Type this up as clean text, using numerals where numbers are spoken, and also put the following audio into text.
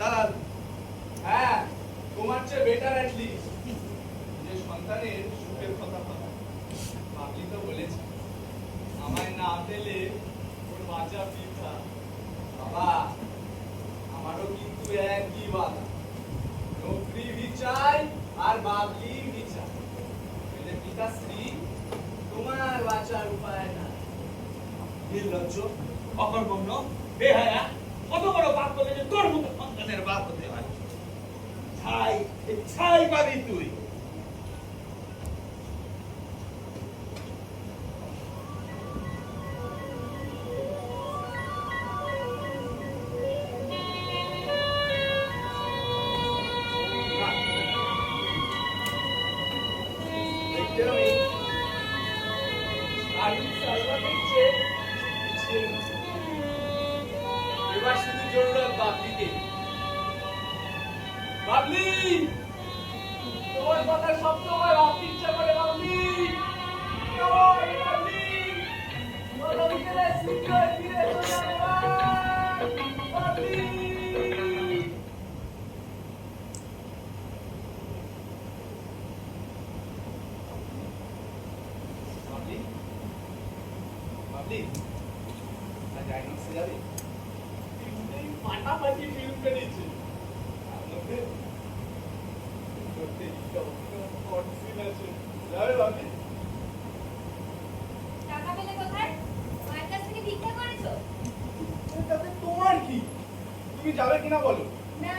দালাল। হ্যাঁ, তোমার চেয়ে বেটার অ্যাটলিস্ট। যে সন্তানের সুখের কথা ভাবা। বাবলি তো বলেছে, আমায় না পেলে ওর বাঁচা বৃথা। বাবা, আমারও কিন্তু একই বাধা। নকরি ভি চাই আর বাবলি ভি চাই। পেলে পিতাশ্রী, তোমার বাঁচার উপায় না। নির্লজ্জ, অকর্মণ্য, বেহায়া, কত বড় পাপ করলে যে তোর মতো সন্তানের বাপ হতে হয়। ছাই, ছাই পাবি তুই। এবার শুধু জরুরত বাবলিকে। বাবলি, তোমার কথা সবসময় ভাবতে ইচ্ছা করে। বাবলি, ওই বাবলি, বলো বিকেলে শীঘ্রই ফিরে এসো না এবার। বাবলি। বাবলি, বাবলি, আজ আইনক্সে যাবে? তিনটেই ফাটাফাটি ফিল্ম বেরিয়েছে। তার মধ্যে টাকা পেলে কোথায়? মায়ের কাছ থেকে ভিক্ষা করেছো? তোমার কি? তুমি যাবে কিনা বলো? না,